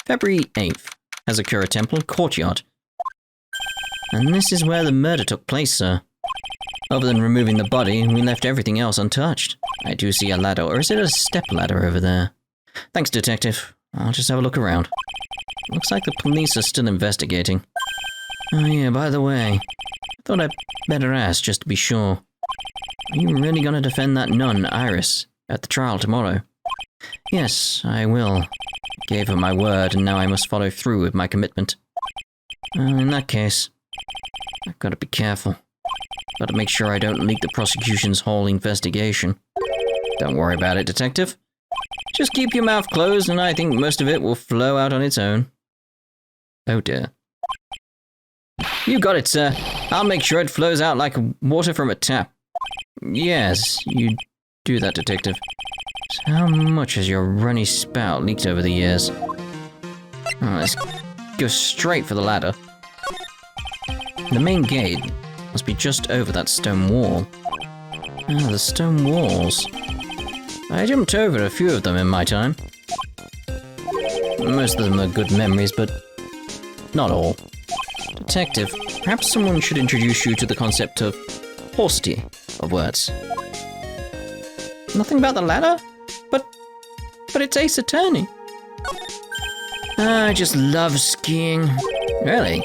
February 8th. Hazakura Temple, Courtyard. And this is where the murder took place, sir. Other than removing the body, we left everything else untouched. I do see a ladder, or is it a step ladder over there? Thanks, Detective. I'll just have a look around. Looks like the police are still investigating. Oh yeah, by the way, I thought I'd better ask just to be sure. Are you really gonna defend that nun, Iris, at the trial tomorrow? Yes, I will. Gave her my word, and now I must follow through with my commitment. In that case, I've got to be careful. Got to make sure I don't leak the prosecution's whole investigation. Don't worry about it, Detective. Just keep your mouth closed, and I think most of it will flow out on its own. Oh dear. You got it, sir. I'll make sure it flows out like water from a tap. Yes, you do that, Detective. So how much has your runny spout leaked over the years? Oh, let's go straight for the ladder. The main gate must be just over that stone wall. Ah, the stone walls. I jumped over a few of them in my time. Most of them are good memories, but not all. Detective, perhaps someone should introduce you to the concept of paucity of words. Nothing about the ladder? But it's Ace Attorney. I just love skiing. Really?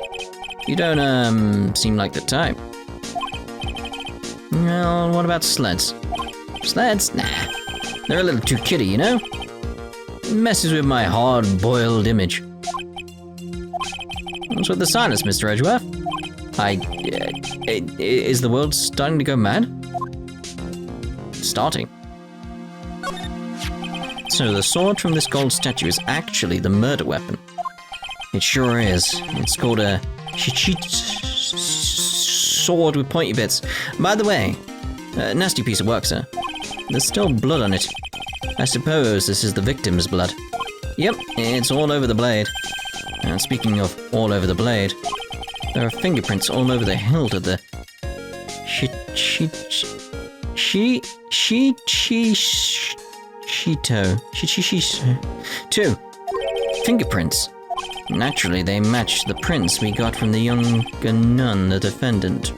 You don't, seem like the type. Well, what about sleds? Sleds? Nah. They're a little too kiddie, you know? It messes with my hard-boiled image. What's with the silence, Mr. Edgeworth? Is the world starting to go mad? Starting. So the sword from this gold statue is actually the murder weapon. It sure is. It's called a sword with pointy bits. By the way, a nasty piece of work, sir. There's still blood on it. I suppose this is the victim's blood. Yep, it's all over the blade. And speaking of all over the blade, there are fingerprints all over the hilt of the Two fingerprints. Naturally, they match the prints we got from the younger nun, the defendant.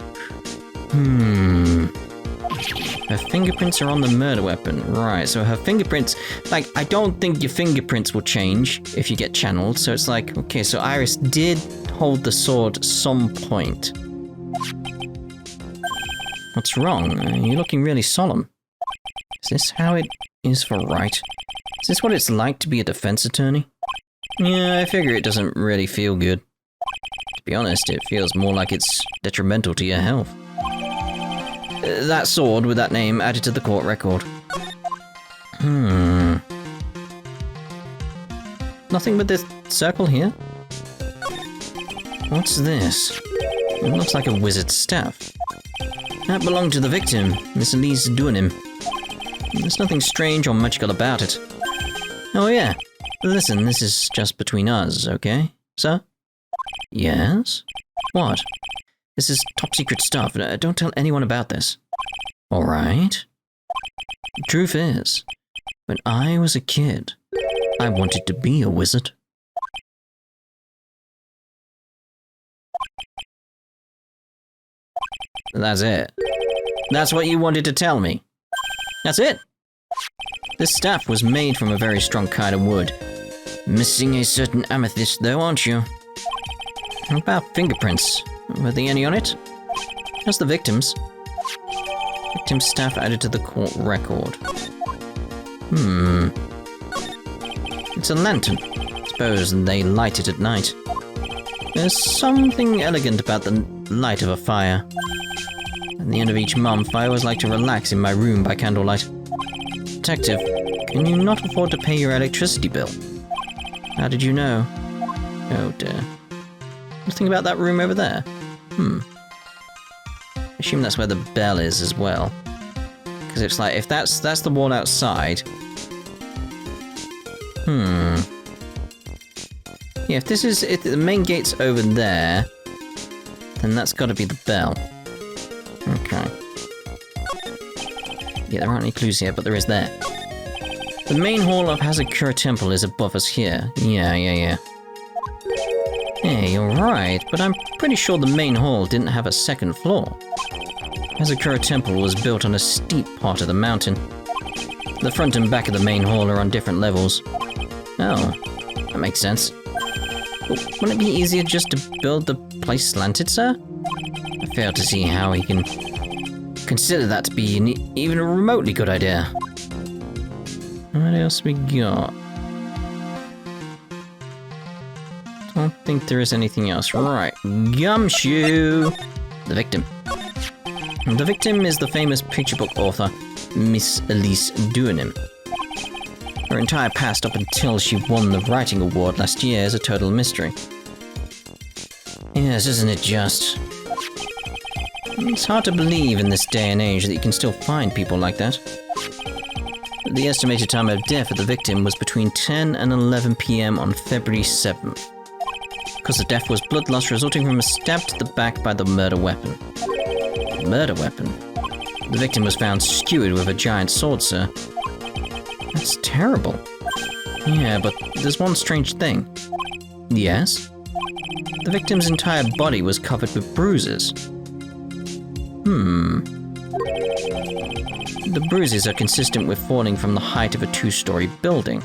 Her fingerprints are on the murder weapon. Right, so her fingerprints... Like, I don't think your fingerprints will change if you get channeled. So it's like, okay, so Iris did hold the sword at some point. What's wrong? You're looking really solemn. Is this how it is for Wright? Is this what it's like to be a defense attorney? Yeah, I figure it doesn't really feel good. To be honest, it feels more like it's detrimental to your health. That sword with that name added to the court record. Nothing but this circle here? What's this? It looks like a wizard's staff. That belonged to the victim, Miss Elise Duanim. There's nothing strange or magical about it. Oh yeah, listen, this is just between us, okay, sir? Yes? What? This is top secret stuff. Don't tell anyone about this. All right. The truth is, when I was a kid, I wanted to be a wizard. That's it. That's what you wanted to tell me. That's it. This staff was made from a very strong kind of wood. Missing a certain amethyst though, aren't you? How about fingerprints? Were there any on it? That's the victim's. Victim's staff added to the court record. It's a lantern. Suppose they light it at night. There's something elegant about the light of a fire. At the end of each month, I always like to relax in my room by candlelight. Detective, can you not afford to pay your electricity bill? How did you know? Oh dear. Nothing about that room over there? I assume that's where the bell is as well. Because it's like, if that's the wall outside... Yeah, if the main gate's over there, then that's got to be the bell. Okay. Yeah, there aren't any clues here, but there is there. The main hall of Hazakura Temple is above us here. Yeah. Hey, you're right, but I'm pretty sure the main hall didn't have a second floor. Hazakura Temple was built on a steep part of the mountain. The front and back of the main hall are on different levels. Oh, that makes sense. Wouldn't it be easier just to build the place slanted, sir? I fail to see how he can consider that to be even a remotely good idea. What else we got? Don't think there is anything else. Right, Gumshoe! The victim. The victim is the famous picture book author, Miss Elise Duanim. Her entire past up until she won the writing award last year is a total mystery. Yes, isn't it just? It's hard to believe in this day and age that you can still find people like that. The estimated time of death of the victim was between 10 and 11 p.m. on February 7th. Cause of death was blood loss resulting from a stab to the back by the murder weapon. Murder weapon? The victim was found skewered with a giant sword, sir. That's terrible. Yeah, but there's one strange thing. Yes? The victim's entire body was covered with bruises. The bruises are consistent with falling from the height of a two-story building.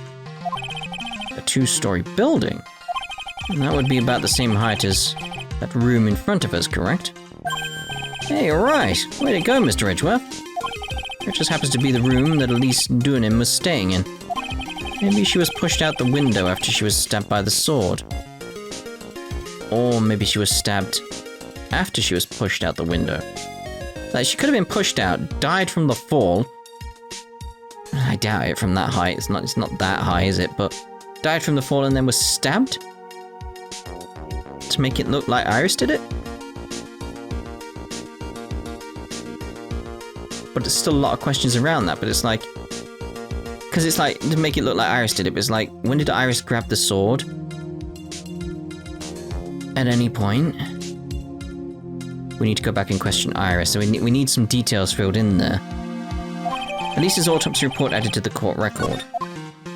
A two-story building? And that would be about the same height as that room in front of us, correct? Hey, alright! Way to go, Mr. Edgeworth! It just happens to be the room that Elise Duanim was staying in. Maybe she was pushed out the window after she was stabbed by the sword. Or maybe she was stabbed after she was pushed out the window. Like, she could have been pushed out, died from the fall. I doubt it from that height. It's not that high, is it? But died from the fall and then was stabbed? To make it look like Iris did it? But there's still a lot of questions around that, but it's like... Because it's like, to make it look like Iris did it, but it's like, when did Iris grab the sword? At any point? We need to go back and question Iris, so we need some details filled in there. Elise's autopsy report added to the court record.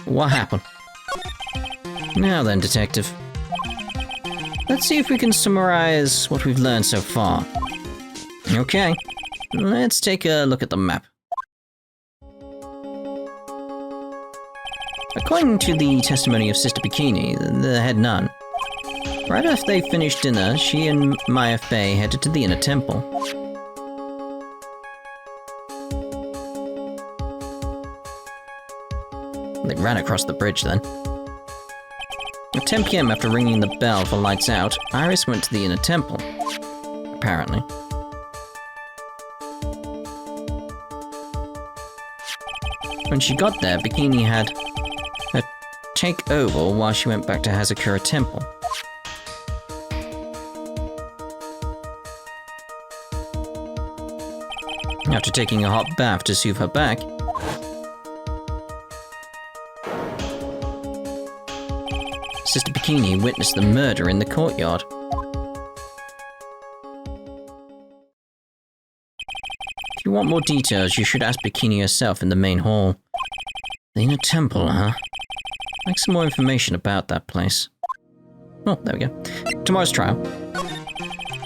What happened? Now then, detective. Let's see if we can summarize what we've learned so far. Okay, let's take a look at the map. According to the testimony of Sister Bikini, the head nun, right after they finished dinner, she and Maya Fey headed to the inner temple. They ran across the bridge then. At 10 p.m. after ringing the bell for lights out, Iris went to the inner temple. Apparently. When she got there, Bikini had her take over while she went back to Hazakura Temple. After taking a hot bath to soothe her back, Sister Bikini witnessed the murder in the courtyard. If you want more details, you should ask Bikini herself in the main hall. The inner temple, huh? I'd like some more information about that place. Oh, there we go. Tomorrow's trial.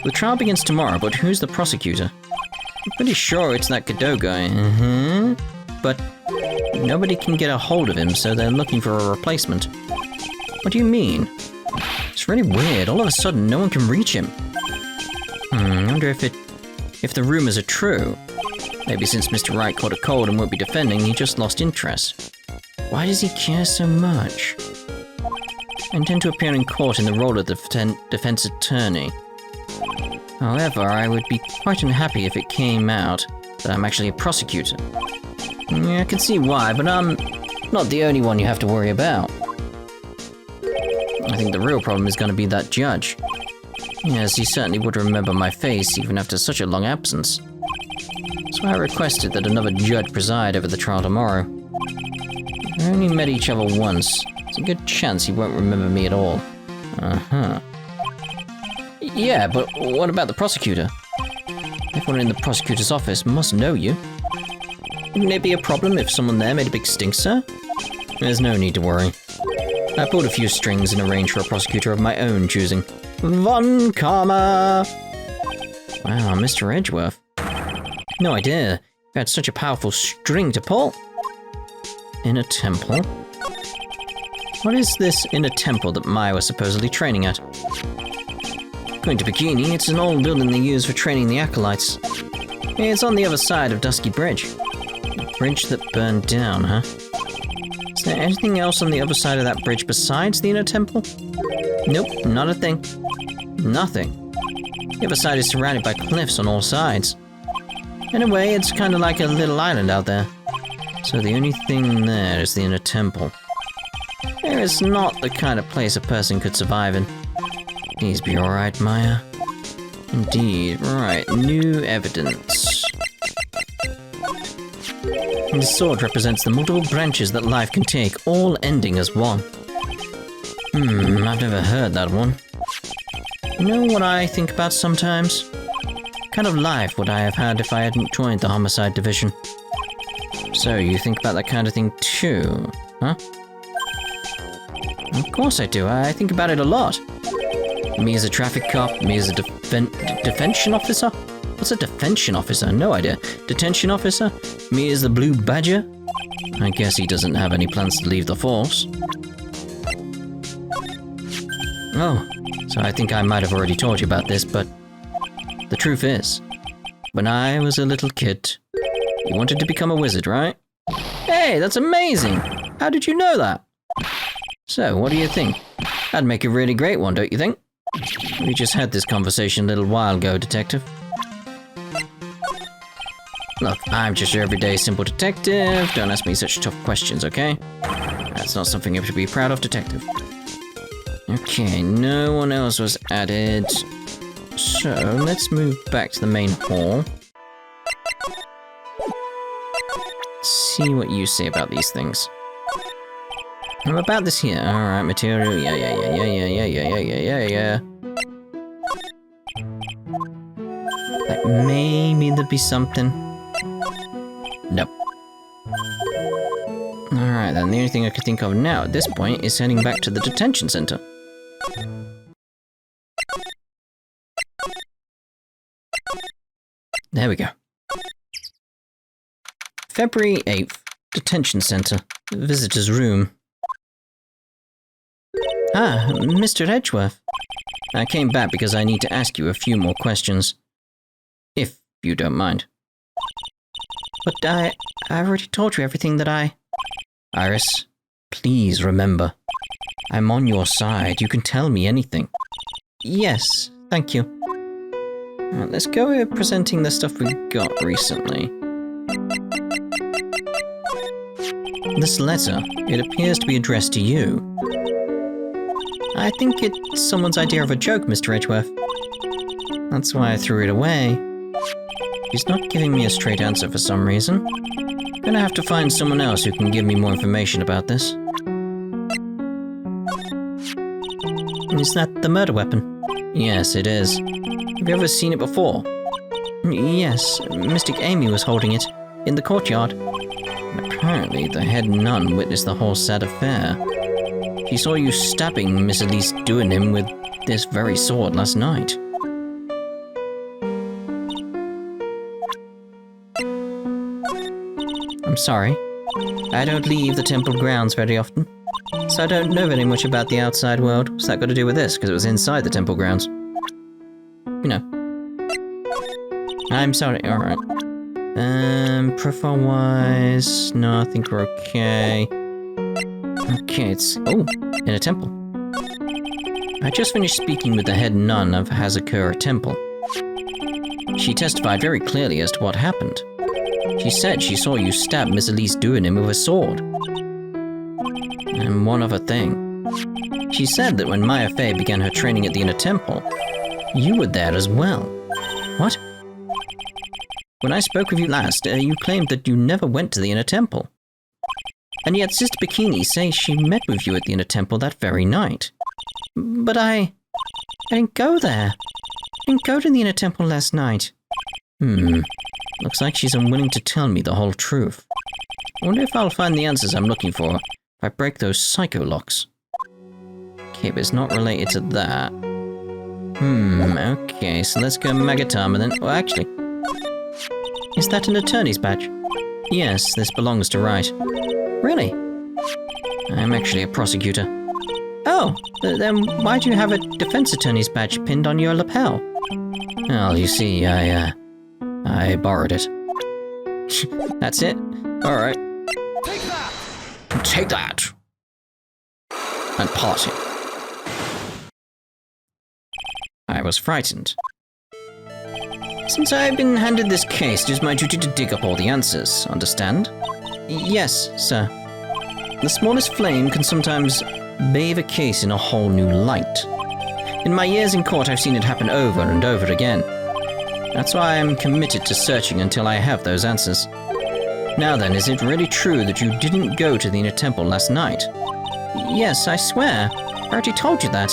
The trial begins tomorrow, but who's the prosecutor? I'm pretty sure it's that Gadot guy. But nobody can get a hold of him, so they're looking for a replacement. What do you mean? It's really weird. All of a sudden, no one can reach him. I wonder if the rumors are true. Maybe since Mr. Wright caught a cold and won't be defending, he just lost interest. Why does he care so much? I intend to appear in court in the role of the defense attorney. However, I would be quite unhappy if it came out that I'm actually a prosecutor. Yeah, I can see why, but I'm not the only one you have to worry about. I think the real problem is going to be that judge. Yes, he certainly would remember my face even after such a long absence. So I requested that another judge preside over the trial tomorrow. We only met each other once. It's a good chance he won't remember me at all. Yeah, but what about the prosecutor? Everyone in the prosecutor's office must know you. Wouldn't it be a problem if someone there made a big stink, sir? There's no need to worry. I pulled a few strings and arranged for a prosecutor of my own choosing. Von Karma! Wow, Mr. Edgeworth. No idea. You had such a powerful string to pull. In a temple? What is this in a temple that Maya was supposedly training at? According to Bikini, it's an old building they use for training the acolytes. It's on the other side of Dusky Bridge. A bridge that burned down, huh? Is there anything else on the other side of that bridge besides the inner temple? Nope, not a thing. Nothing. The other side is surrounded by cliffs on all sides. In a way, it's kind of like a little island out there. So the only thing there is the inner temple. It's not the kind of place a person could survive in. Please be alright, Maya. Indeed, right, new evidence. This sword represents the multiple branches that life can take, all ending as one. I've never heard that one. You know what I think about sometimes? What kind of life would I have had if I hadn't joined the homicide division? So, you think about that kind of thing too, huh? Of course I do, I think about it a lot. Me as a traffic cop, me as a defension officer? What's a defension officer? No idea. Detention officer? Me as the Blue Badger? I guess he doesn't have any plans to leave the force. Oh, so I think I might have already told you about this, but the truth is, when I was a little kid, you wanted to become a wizard, right? Hey, that's amazing! How did you know that? So, what do you think? That'd make a really great one, don't you think? We just had this conversation a little while ago, detective. Look, I'm just your everyday simple detective. Don't ask me such tough questions, okay? That's not something you have to be proud of, detective. Okay, no one else was added. So, let's move back to the main hall. See what you say about these things. About this here. Alright, material. Yeah. Like, maybe there'd be something. Nope. Alright then, the only thing I could think of now at this point is heading back to the detention center. There we go. February 8th, detention center, visitor's room. Ah, Mr. Edgeworth. I came back because I need to ask you a few more questions. If you don't mind. But I already told you everything that I... Iris, please remember. I'm on your side. You can tell me anything. Yes, thank you. Right, let's go with presenting the stuff we got recently. This letter, it appears to be addressed to you. I think it's someone's idea of a joke, Mr. Edgeworth. That's why I threw it away. He's not giving me a straight answer for some reason. Gonna have to find someone else who can give me more information about this. Is that the murder weapon? Yes, it is. Have you ever seen it before? Yes, Mystic Amy was holding it, in the courtyard. Apparently, the head nun witnessed the whole sad affair. She saw you stabbing Miss Elise Duanim with this very sword last night. I'm sorry. I don't leave the temple grounds very often, so I don't know very much about the outside world. What's that got to do with this? Because it was inside the temple grounds. You know. I'm sorry, alright. Profile-wise... No, I think we're okay. Okay, it's... Oh, in a temple. I just finished speaking with the head nun of Hazakura Temple. She testified very clearly as to what happened. She said she saw you stab Miss Elise Duanim with a sword. And one other thing. She said that when Maya Fey began her training at the Inner Temple, you were there as well. What? When I spoke with you last, you claimed that you never went to the Inner Temple. And yet Sister Bikini says she met with you at the Inner Temple that very night. But I didn't go there. I didn't go to the Inner Temple last night. Looks like she's unwilling to tell me the whole truth. I wonder if I'll find the answers I'm looking for if if I break those Psycholocks. Okay, but it's not related to that. Okay, so let's go Magatama then. Well, actually, is that an attorney's badge? Yes, this belongs to Wright. Really? I'm actually a prosecutor. Oh, then why do you have a defense attorney's badge pinned on your lapel? Well, you see, I borrowed it. That's it? Alright. Take that! Take that! And party. I was frightened. Since I've been handed this case, it is my duty to dig up all the answers, understand? Yes, sir. The smallest flame can sometimes bathe a case in a whole new light. In my years in court, I've seen it happen over and over again. That's why I'm committed to searching until I have those answers. Now then, is it really true that you didn't go to the inner temple last night? Yes, I swear. I already told you that.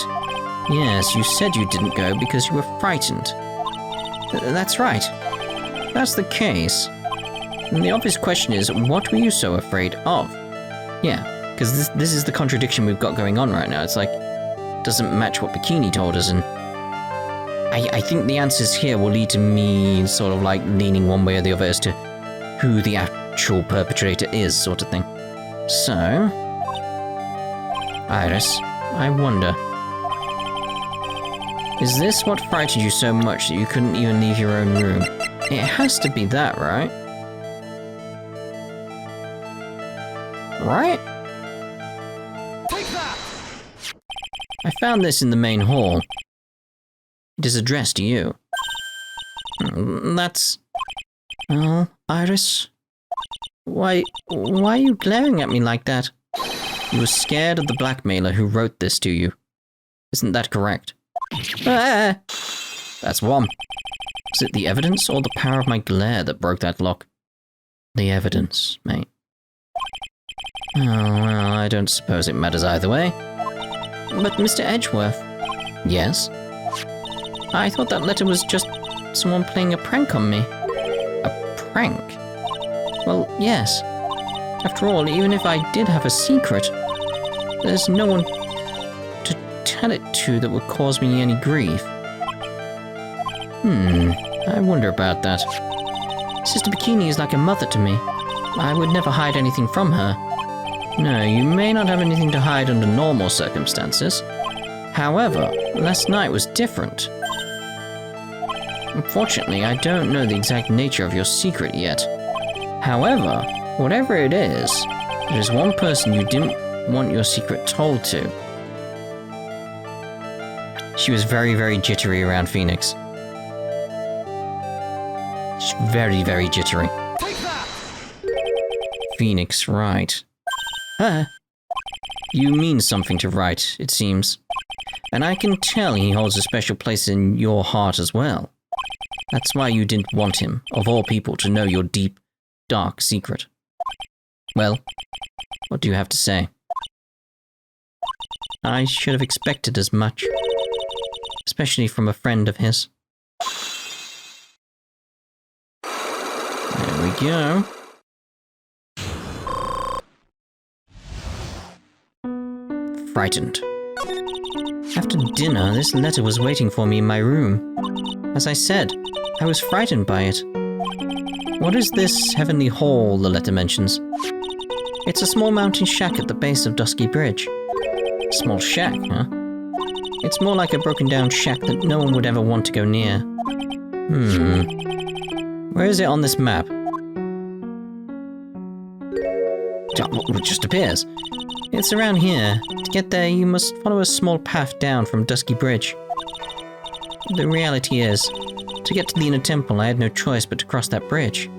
Yes, you said you didn't go because you were frightened. That's right. That's the case. And the obvious question is, what were you so afraid of? Yeah, because this is the contradiction we've got going on right now. It's like, doesn't match what Bikini told us, and I think the answers here will lead to me sort of like leaning one way or the other as to who the actual perpetrator is, sort of thing. So, Iris, I wonder, is this what frightened you so much that you couldn't even leave your own room? It has to be that, right? Right? Take that! I found this in the main hall. It is addressed to you. That's... Oh, Iris? Why are you glaring at me like that? You were scared of the blackmailer who wrote this to you. Isn't that correct? Ah! That's one. Was it the evidence or the power of my glare that broke that lock? The evidence, mate. Oh, well, I don't suppose it matters either way. But Mr. Edgeworth... Yes? I thought that letter was just someone playing a prank on me. A prank? Well, yes. After all, even if I did have a secret, there's no one to tell it to that would cause me any grief. I wonder about that. Sister Bikini is like a mother to me. I would never hide anything from her. No, you may not have anything to hide under normal circumstances. However, last night was different. Unfortunately, I don't know the exact nature of your secret yet. However, whatever it is, there's one person you didn't want your secret told to. She was very, very jittery around Phoenix. She's very, very jittery. Take that! Phoenix Wright. You mean something to Wright, it seems. And I can tell he holds a special place in your heart as well. That's why you didn't want him, of all people, to know your deep, dark secret. Well, what do you have to say? I should have expected as much. Especially from a friend of his. There we go. Frightened. After dinner, this letter was waiting for me in my room. As I said, I was frightened by it. What is this heavenly hall the letter mentions? It's a small mountain shack at the base of Dusky Bridge. Small shack, huh? It's more like a broken down shack that no one would ever want to go near. Where is it on this map? It just appears. It's around here. To get there, you must follow a small path down from Dusky Bridge. The reality is, to get to the inner temple, I had no choice but to cross that bridge.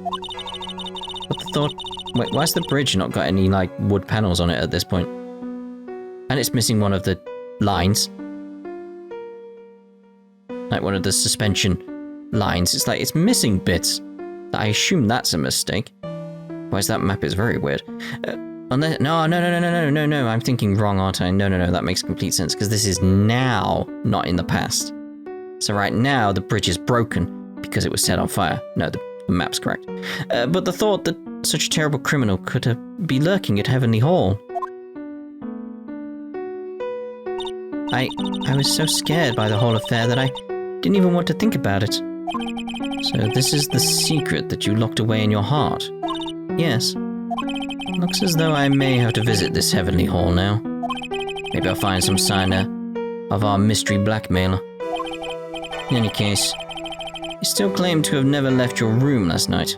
But the thought... Wait, why's the bridge not got any, like, wood panels on it at this point? And it's missing one of the lines. Like one of the suspension lines. It's like, it's missing bits. I assume that's a mistake. Whereas that map is very weird. No, I'm thinking wrong, aren't I? No, that makes complete sense, because this is now, not in the past. So right now, the bridge is broken, because it was set on fire. No, the map's correct. But the thought that such a terrible criminal could be lurking at Heavenly Hall. I was so scared by the whole affair that I didn't even want to think about it. So this is the secret that you locked away in your heart. Yes. Looks as though I may have to visit this heavenly hall now. Maybe I'll find some sign of our mystery blackmailer. In any case, you still claim to have never left your room last night.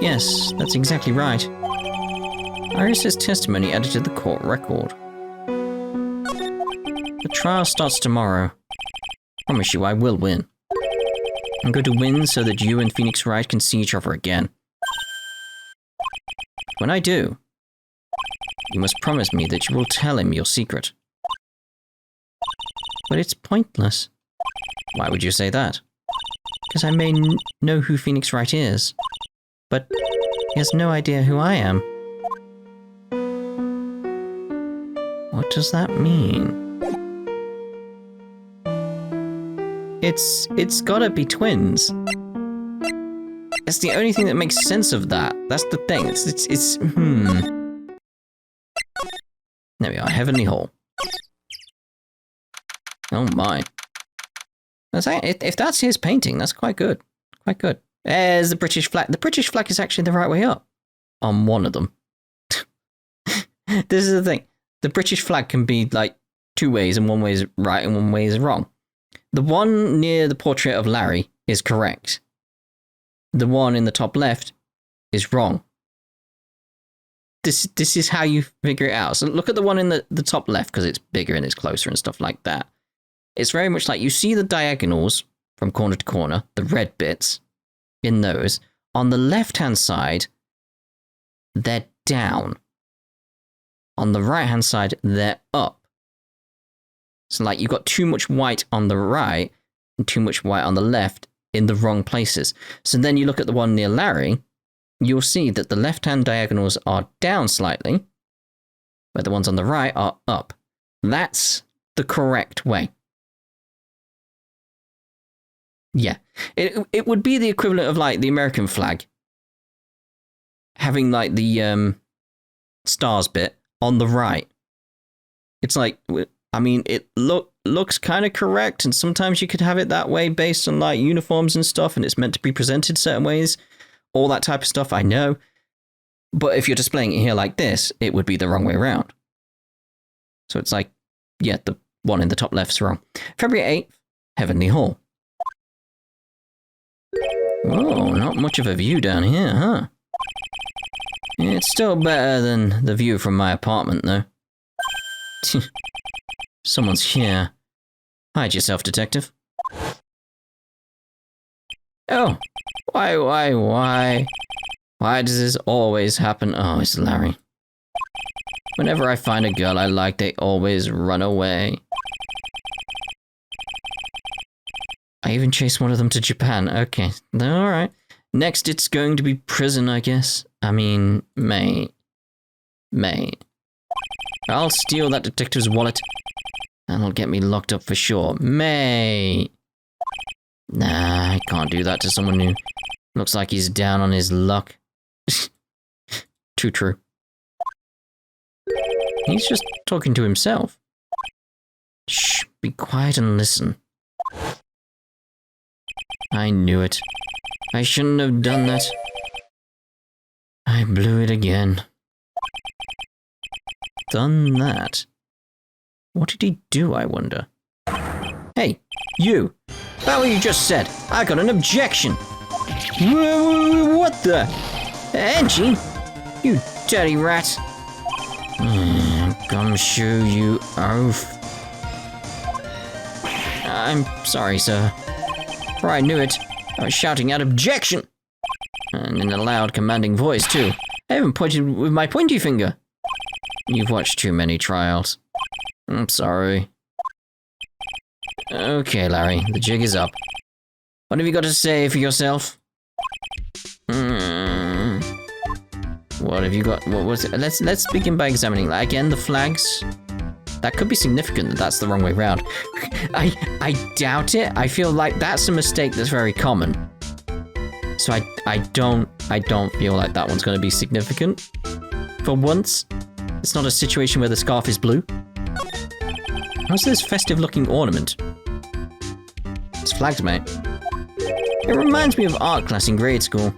Yes, that's exactly right. Iris's testimony added to the court record. The trial starts tomorrow. Promise you I will win. I'm going to win so that you and Phoenix Wright can see each other again. When I do, you must promise me that you will tell him your secret. But it's pointless. Why would you say that? Because I may know who Phoenix Wright is, but he has no idea who I am. What does that mean? It's gotta be twins. It's the only thing that makes sense of that. That's the thing. It's There we are, Heavenly Hall. Oh my. If that's his painting, that's quite good. Quite good. There's the British flag. The British flag is actually the right way up. On one of them. This is the thing. The British flag can be like two ways, and one way is right and one way is wrong. The one near the portrait of Larry is correct. The one in the top left is wrong. This is how you figure it out. So look at the one in the top left, because it's bigger and it's closer and stuff like that. It's very much like you see the diagonals from corner to corner, the red bits in those. On the left-hand side, they're down. On the right-hand side, they're up. So like you've got too much white on the right and too much white on the left in the wrong places. So then you look at the one near Larry, you'll see that the left-hand diagonals are down slightly, where the ones on the right are up. That's the correct way. Yeah. It would be the equivalent of like the American flag having like the stars bit on the right. It's like, I mean, it looks kind of correct, and sometimes you could have it that way based on like uniforms and stuff, and it's meant to be presented certain ways, all that type of stuff, I know. But if you're displaying it here like this, it would be the wrong way around. So it's like, yeah, the one in the top left's wrong. February 8th, Heavenly Hall. Oh, not much of a view down here, huh? It's still better than the view from my apartment, though. Someone's here. Hide yourself, detective. Oh, why? Why does this always happen? Oh, it's Larry. Whenever I find a girl I like, they always run away. I even chased one of them to Japan. Okay, alright. Next, it's going to be prison, I guess. I mean, May. I'll steal that detective's wallet. That'll get me locked up for sure. May. Nah, I can't do that to someone who looks like he's down on his luck. Too true. He's just talking to himself. Shh, be quiet and listen. I knew it. I shouldn't have done that. I blew it again. Done that. What did he do, I wonder? Hey, you! About what you just said, I got an objection! What the? Angie? You dirty rat! Gumshoe, you oaf. I'm sorry, sir. Before I knew it, I was shouting out objection! And in a loud, commanding voice, too. I even pointed with my pointy finger. You've watched too many trials. I'm sorry. Okay, Larry, the jig is up. What have you got to say for yourself? What have you got? What was it? Let's begin by examining. Again, the flags. That could be significant that that's the wrong way around. I doubt it. I feel like that's a mistake that's very common. So I don't feel like that one's going to be significant. For once, it's not a situation where the scarf is blue. What's this festive-looking ornament? It's flags, mate. It reminds me of art class in grade school.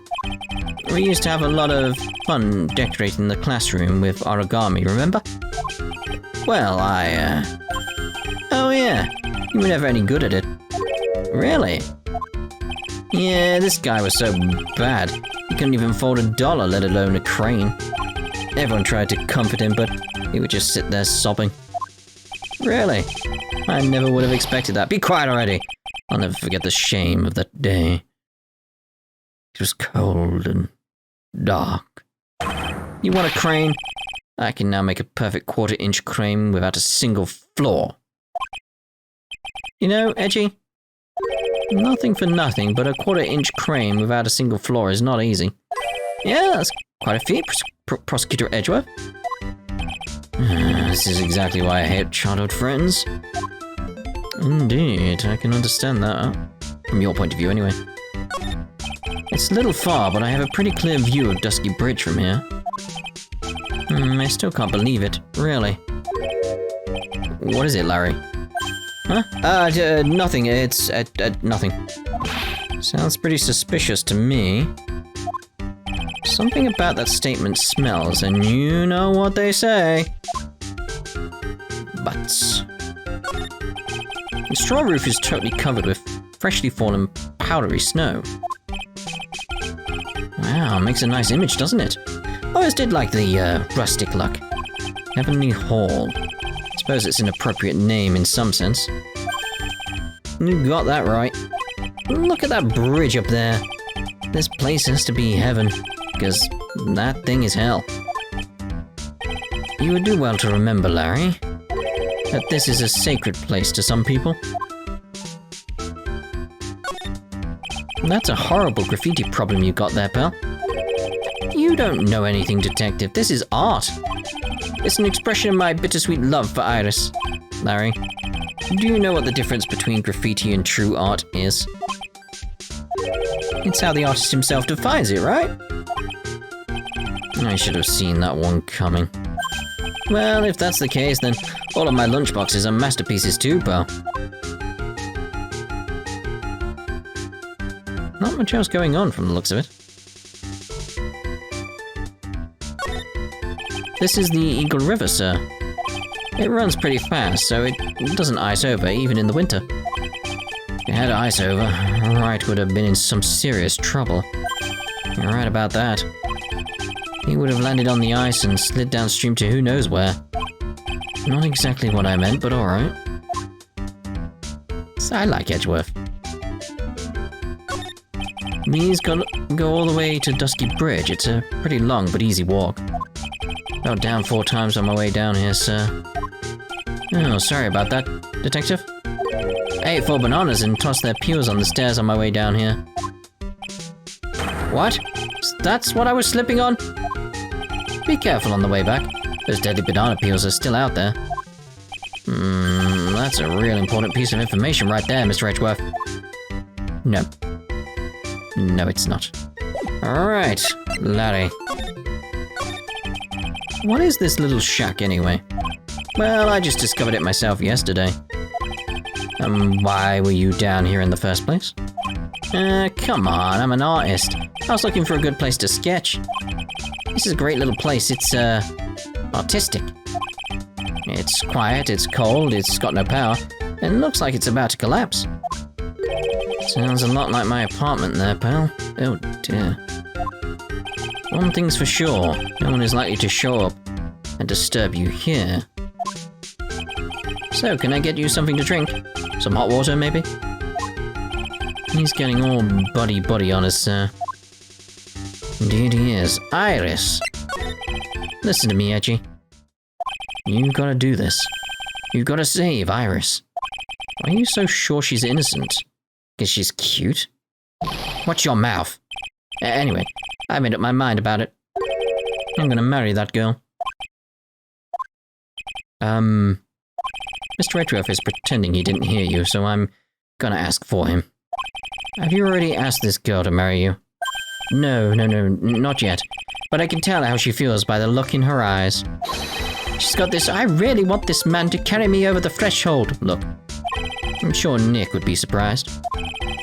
We used to have a lot of fun decorating the classroom with origami, remember? Well, Oh yeah, you were never any good at it. Really? Yeah, this guy was so bad. He couldn't even fold $1, let alone a crane. Everyone tried to comfort him, but he would just sit there sobbing. Really? I never would have expected that. Be quiet already! I'll never forget the shame of that day. It was cold and dark. You want a crane? I can now make a perfect 1/4-inch crane without a single flaw. You know, Edgy? Nothing for nothing, but a 1/4-inch crane without a single flaw is not easy. Yeah, that's quite a feat, Prosecutor Edgeworth. This is exactly why I hate childhood friends. Indeed, I can understand that. From your point of view, anyway. It's a little far, but I have a pretty clear view of Dusky Bridge from here. I still can't believe it, really. What is it, Larry? Huh? Nothing. It's, nothing. Sounds pretty suspicious to me. Something about that statement smells, and you know what they say. Butts. The straw roof is totally covered with freshly fallen powdery snow. Wow, makes a nice image, doesn't it? I always did like the, rustic look. Heavenly Hall. Suppose it's an appropriate name in some sense. You got that right. Look at that bridge up there. This place has to be heaven, because that thing is hell. You would do well to remember, Larry, that this is a sacred place to some people. That's a horrible graffiti problem you got there, pal. You don't know anything, Detective. This is art. It's an expression of my bittersweet love for Iris. Larry, do you know what the difference between graffiti and true art is? It's how the artist himself defines it, right? I should have seen that one coming. Well, if that's the case, then all of my lunchboxes are masterpieces too, pal. Not much else going on from the looks of it. This is the Eagle River, sir. It runs pretty fast, so it doesn't ice over, even in the winter. If it had ice over, Wright would have been in some serious trouble. You're right about that. He would have landed on the ice and slid downstream to who knows where. Not exactly what I meant, but alright. I like Edgeworth. These go all the way to Dusky Bridge. It's a pretty long but easy walk. Fell down 4 times on my way down here, sir. Oh, sorry about that, Detective. I ate 4 bananas and tossed their peels on the stairs on my way down here. What? That's what I was slipping on? Be careful on the way back. Those deadly banana peels are still out there. That's a real important piece of information right there, Mr. Edgeworth. No. No, it's not. Alright, Larry. What is this little shack, anyway? Well, I just discovered it myself yesterday. Why were you down here in the first place? Come on, I'm an artist. I was looking for a good place to sketch. This is a great little place. It's, artistic. It's quiet, it's cold, it's got no power, and looks like it's about to collapse. Sounds a lot like my apartment there, pal. Oh dear. One thing's for sure, no one is likely to show up and disturb you here. So, can I get you something to drink? Some hot water, maybe? He's getting all buddy on us, sir. Indeed he is. Iris! Listen to me, Edgy. You gotta do this. You gotta save Iris. Why are you so sure she's innocent? Because she's cute? Watch your mouth! Anyway, I made up my mind about it. I'm gonna marry that girl. Mr. Edgeworth is pretending he didn't hear you, so I'm gonna ask for him. Have you already asked this girl to marry you? No, not yet. But I can tell how she feels by the look in her eyes. She's got this, I really want this man to carry me over the threshold look. I'm sure Nick would be surprised.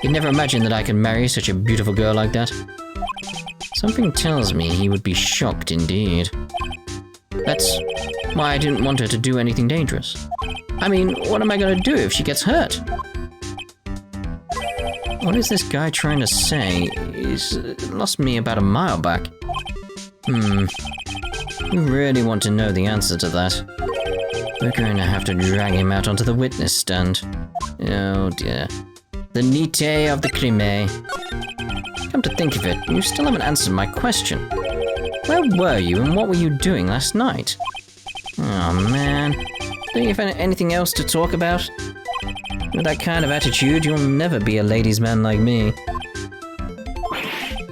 He'd never imagined that I could marry such a beautiful girl like that. Something tells me he would be shocked indeed. That's why I didn't want her to do anything dangerous. I mean, what am I going to do if she gets hurt? What is this guy trying to say? He's lost me about a mile back. You really want to know the answer to that? We're going to have to drag him out onto the witness stand. Oh dear. The nite of the crime. Come to think of it, you still haven't answered my question. Where were you and what were you doing last night? Oh man. Don't you have anything else to talk about? With that kind of attitude, you'll never be a ladies' man like me.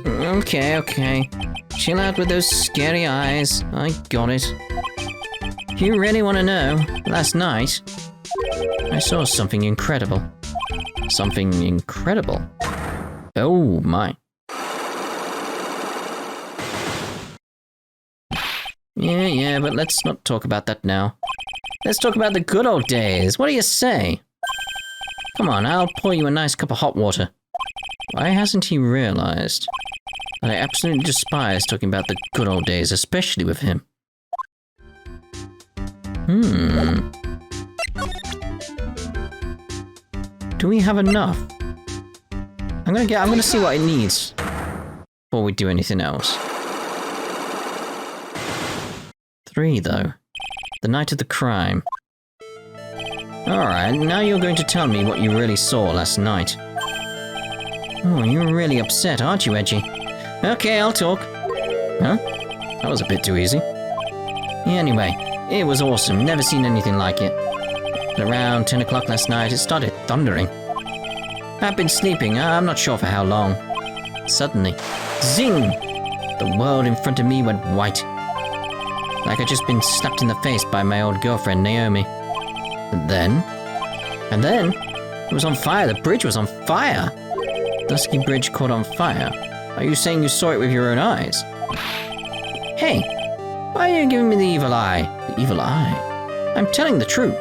Okay. Chill out with those scary eyes. I got it. If you really want to know, last night, I saw something incredible. Something incredible? Oh my. Yeah, but let's not talk about that now. Let's talk about the good old days. What do you say? Come on, I'll pour you a nice cup of hot water. Why hasn't he realized that I absolutely despise talking about the good old days, especially with him? Do we have enough? I'm gonna see what it needs before we do anything else. 3 though. The night of the crime. Alright, now you're going to tell me what you really saw last night. Oh, you're really upset, aren't you, Edgy? Okay, I'll talk. Huh? That was a bit too easy. Anyway, it was awesome. Never seen anything like it. At around 10 o'clock last night, it started thundering. I've been sleeping, I'm not sure for how long. Suddenly, zing! The world in front of me went white. Like I'd just been slapped in the face by my old girlfriend, Naomi. And then, it was on fire. The bridge was on fire. Dusky Bridge caught on fire. Are you saying you saw it with your own eyes? Hey, why are you giving me the evil eye? The evil eye? I'm telling the truth.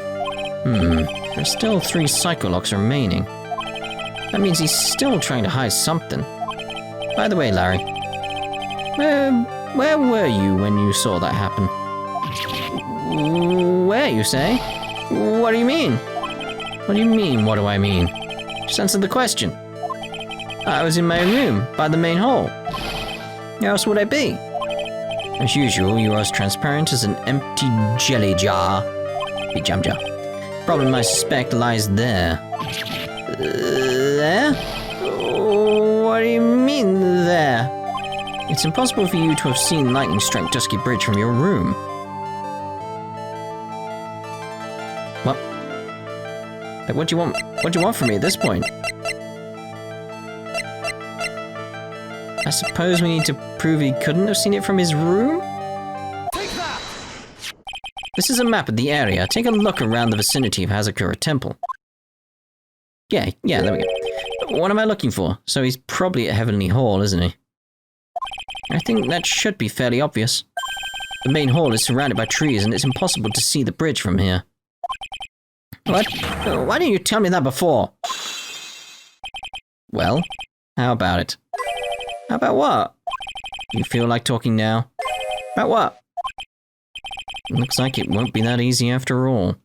There's still 3 Pyscholocks remaining. That means he's still trying to hide something. By the way, Larry, where were you when you saw that happen? Where, you say? What do you mean? What do you mean, what do I mean? Just answer the question. I was in my room, by the main hall. Where else would I be? As usual, you are as transparent as an empty jelly jar. Big jam jar. Problem, I suspect, lies there. There? What do you mean, there? It's impossible for you to have seen lightning strike Dusky Bridge from your room. What? What do you want? What do you want from me at this point? I suppose we need to prove he couldn't have seen it from his room? Take that! This is a map of the area. Take a look around the vicinity of Hazakura Temple. Yeah, there we go. What am I looking for? So he's probably at Heavenly Hall, isn't he? I think that should be fairly obvious. The main hall is surrounded by trees and it's impossible to see the bridge from here. What? Why didn't you tell me that before? Well, how about it? How about what? You feel like talking now? About what? Looks like it won't be that easy after all.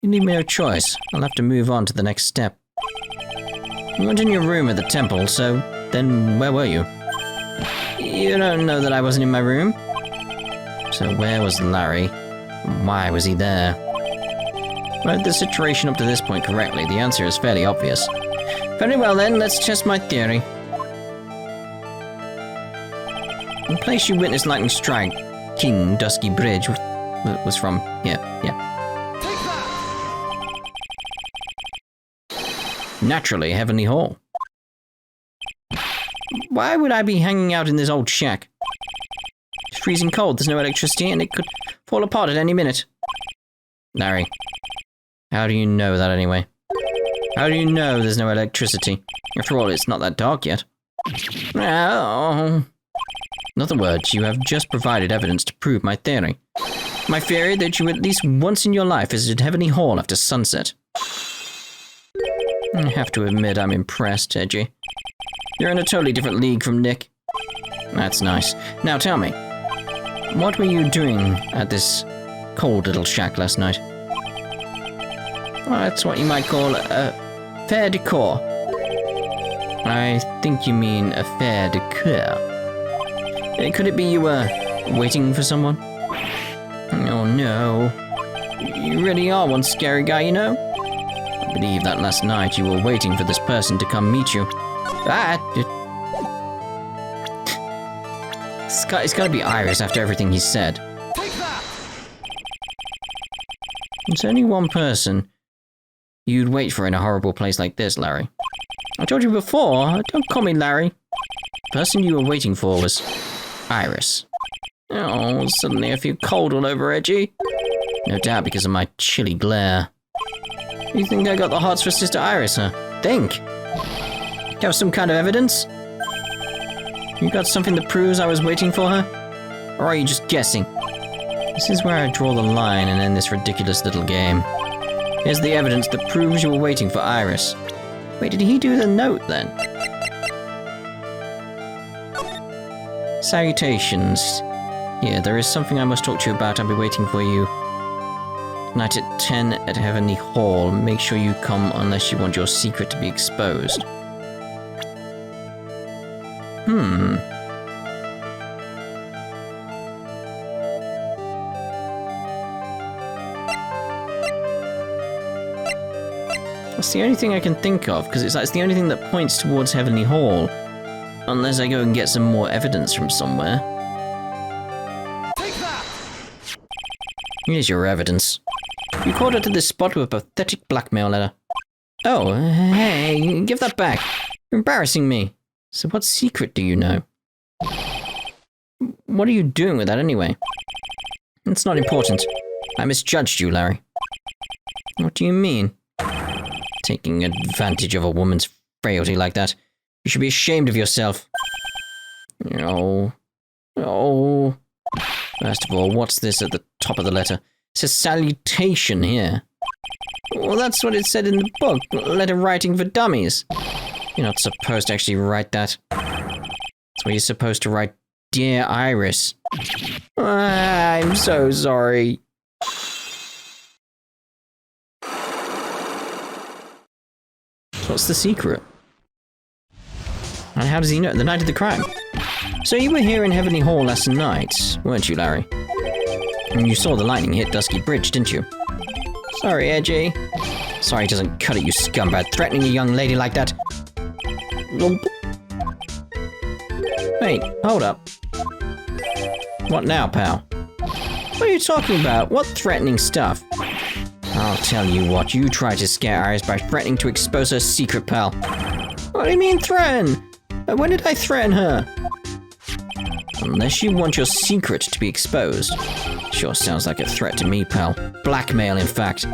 You leave me no choice. I'll have to move on to the next step. You weren't in your room at the temple, so then where were you? You don't know that I wasn't in my room? So where was Larry? And why was he there? Read the situation up to this point correctly. The answer is fairly obvious. Very well then, let's test my theory. The place you witnessed lightning strike King Dusky Bridge was from here, yeah. Take that! Naturally, Heavenly Hall. Why would I be hanging out in this old shack? It's freezing cold, there's no electricity, and it could fall apart at any minute. Larry, how do you know that anyway? How do you know there's no electricity? After all, it's not that dark yet. Oh. In other words, you have just provided evidence to prove my theory. My theory that you at least once in your life visited Heavenly Hall after sunset. I have to admit I'm impressed, Edgy. You're in a totally different league from Nick. That's nice. Now tell me, what were you doing at this cold little shack last night? Well, that's what you might call a fair decor. I think you mean a fair decor. Could it be you were waiting for someone? Oh no. You really are one scary guy, you know? I believe that last night you were waiting for this person to come meet you. It's gotta be Iris after everything he said. Take that! It's only one person you'd wait for in a horrible place like this, Larry. I told you before, don't call me Larry. The person you were waiting for was Iris. Oh, suddenly I feel cold all over, Edgy. No doubt because of my chilly glare. You think I got the hots for Sister Iris, huh? Think. You have some kind of evidence? You got something that proves I was waiting for her? Or are you just guessing? This is where I draw the line and end this ridiculous little game. Here's the evidence that proves you were waiting for Iris. Wait, did he do the note then? Salutations. Here, there is something I must talk to you about. I'll be waiting for you. Tonight at 10 at Heavenly Hall. Make sure you come unless you want your secret to be exposed. That's the only thing I can think of, because it's the only thing that points towards Heavenly Hall. Unless I go and get some more evidence from somewhere. Take that! Here's your evidence. You called her to this spot with a pathetic blackmail letter. Oh, hey, give that back. You're embarrassing me. So what secret do you know? What are you doing with that anyway? It's not important. I misjudged you, Larry. What do you mean? Taking advantage of a woman's frailty like that. You should be ashamed of yourself. Oh. First of all, what's this at the top of the letter? It says salutation here. Well, that's what it said in the book. Letter writing for dummies. You're not supposed to actually write that. That's where you're supposed to write, Dear Iris. I'm so sorry. What's the secret? And how does he know? The night of the crime. So you were here in Heavenly Hall last night, weren't you, Larry? And you saw the lightning hit Dusky Bridge, didn't you? Sorry, Edgy. Sorry it doesn't cut it, you scumbag. Threatening a young lady like that. Nope. Wait, hold up. What now, pal? What are you talking about? What threatening stuff? I'll tell you what, you tried to scare Iris by threatening to expose her secret, pal. What do you mean threaten? When did I threaten her? Unless you want your secret to be exposed. Sure sounds like a threat to me, pal. Blackmail, in fact.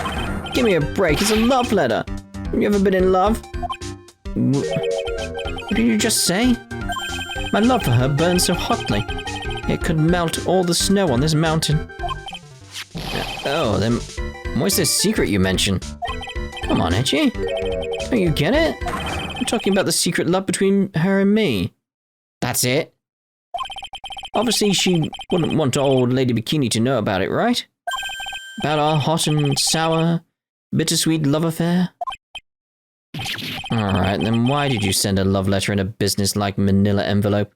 Give me a break, it's a love letter. Have you ever been in love? What did you just say? My love for her burns so hotly. It could melt all the snow on this mountain. Oh, then what's this secret you mentioned? Come on, Edgy. Don't you get it? I'm talking about the secret love between her and me. That's it? Obviously, she wouldn't want old Lady Bikini to know about it, right? About our hot and sour, bittersweet love affair? Alright, then why did you send a love letter in a business-like manila envelope?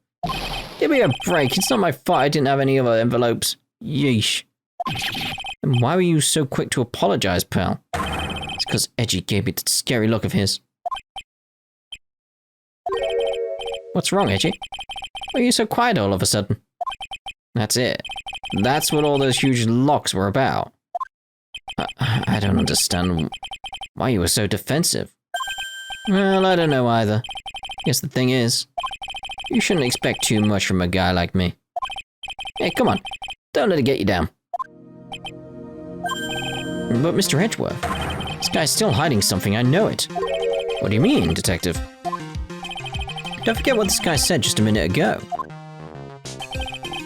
Give me a break, it's not my fault I didn't have any other envelopes. Yeesh. And why were you so quick to apologize, pal? It's because Edgy gave me that scary look of his. What's wrong, Edgy? Why are you so quiet all of a sudden? That's it. That's what all those huge locks were about. I don't understand why you were so defensive. Well, I don't know either. Guess the thing is, you shouldn't expect too much from a guy like me. Hey, come on. Don't let it get you down. But Mr. Edgeworth, this guy's still hiding something, I know it. What do you mean, detective? Don't forget what this guy said just a minute ago.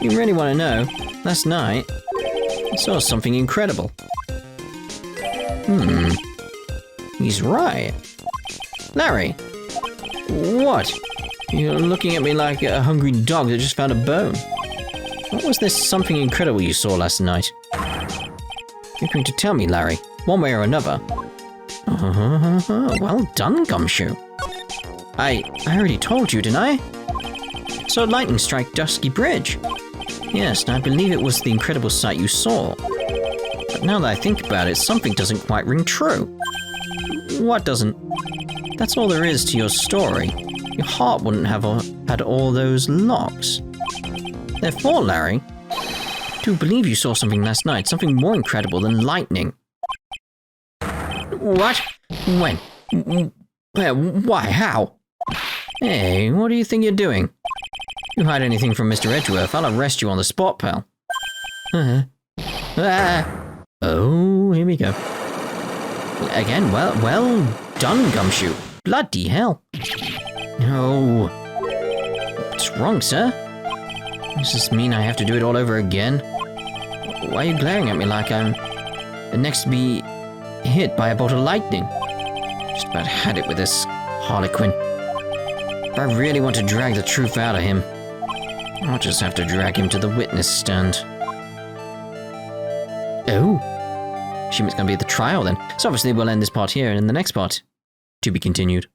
You really want to know? Last night, saw something incredible. He's right. Larry! What? You're looking at me like a hungry dog that just found a bone. What was this something incredible you saw last night? You're going to tell me, Larry, one way or another. Well done, Gumshoe. I already told you, didn't I? Saw lightning strike Dusky Bridge. Yes, and I believe it was the incredible sight you saw. But now that I think about it, something doesn't quite ring true. What doesn't? That's all there is to your story. Your heart wouldn't have had all those locks. Therefore, Larry, I do believe you saw something last night, something more incredible than lightning. What? When? Where? Why? How? Hey, what do you think you're doing? You hide anything from Mr. Edgeworth, I'll arrest you on the spot, pal. Oh, here we go. Again, well done, Gumshoe. Bloody hell. No. What's wrong, sir? Does this mean I have to do it all over again? Why are you glaring at me like I'm the next to be hit by a bolt of lightning? Just about had it with this harlequin. If I really want to drag the truth out of him, I'll just have to drag him to the witness stand. Oh. Assume it's going to be the trial then. So obviously we'll end this part here, and in the next part, to be continued.